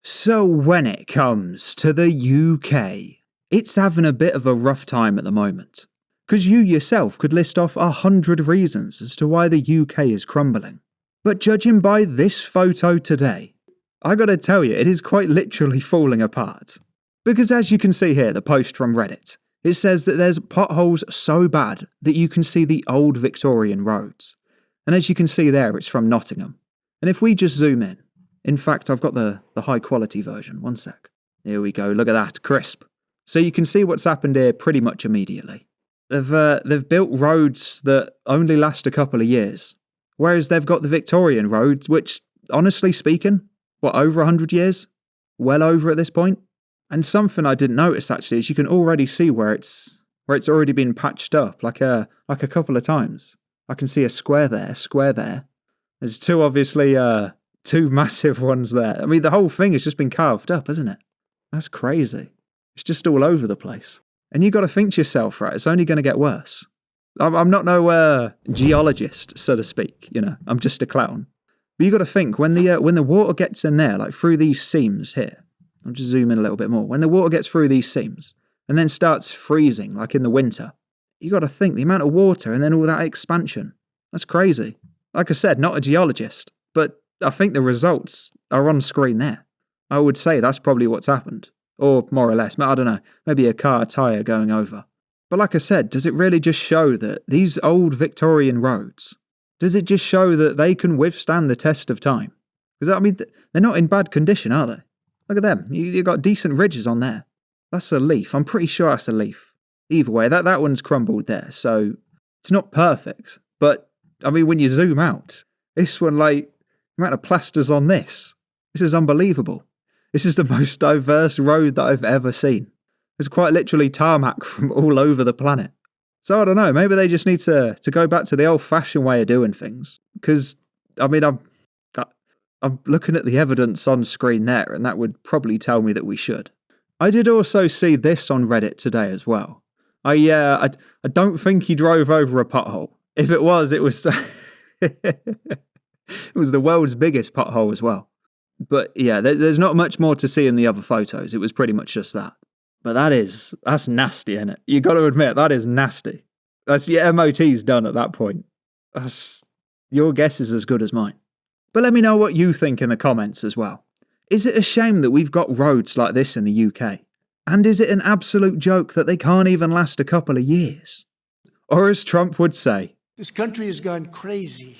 So when it comes to the UK, it's having a bit of a rough time at the moment. Because you yourself could list off 100 reasons as to why the UK is crumbling. But judging by this photo today, I gotta tell you, it is quite literally falling apart. Because as you can see here, the post from Reddit, it says that there's potholes so bad that you can see the old Victorian roads. And as you can see there, it's from Nottingham. And if we just zoom in fact, I've got the high quality version, one sec. Here we go, look at that, crisp. So you can see what's happened here pretty much immediately. They've built roads that only last a couple of years. Whereas they've got the Victorian roads, which, honestly speaking, over 100 years? Well over at this point? And something I didn't notice actually is you can already see where it's already been patched up, like a couple of times. I can see a square there. There's two massive ones there. I mean, the whole thing has just been carved up, hasn't it? That's crazy. It's just all over the place. And you got to think to yourself, right, it's only going to get worse. I'm not no geologist, so to speak, I'm just a clown. But you got to think, when the water gets in there, like through these seams here, I'll just zoom in a little bit more. When the water gets through these seams and then starts freezing, like in the winter, you got to think the amount of water and then all that expansion. That's crazy. Like I said, not a geologist, but I think the results are on screen there. I would say that's probably what's happened. Or more or less, I don't know, maybe a car tyre going over. But like I said, does it really just show that these old Victorian roads, does it just show that they can withstand the test of time? Because, I mean, they're not in bad condition, are they? Look at them. You've got decent ridges on there. That's a leaf. I'm pretty sure that's a leaf. Either way, that one's crumbled there, so it's not perfect. But, I mean, when you zoom out, this one, the amount of plasters on this is unbelievable. This is the most diverse road that I've ever seen. There's quite literally tarmac from all over the planet. So I don't know, maybe they just need to go back to the old-fashioned way of doing things. Because, I mean, I'm looking at the evidence on screen there, and that would probably tell me that we should. I did also see this on Reddit today as well. I don't think he drove over a pothole. If it was, it was it was the world's biggest pothole as well. But yeah, there's not much more to see in the other photos. It was pretty much just that. But that's nasty, isn't it? You got to admit, that is nasty. That's your MOT's done at that point. Your guess is as good as mine. But let me know what you think in the comments as well. Is it a shame that we've got roads like this in the UK? And is it an absolute joke that they can't even last a couple of years? Or as Trump would say, this country has gone crazy.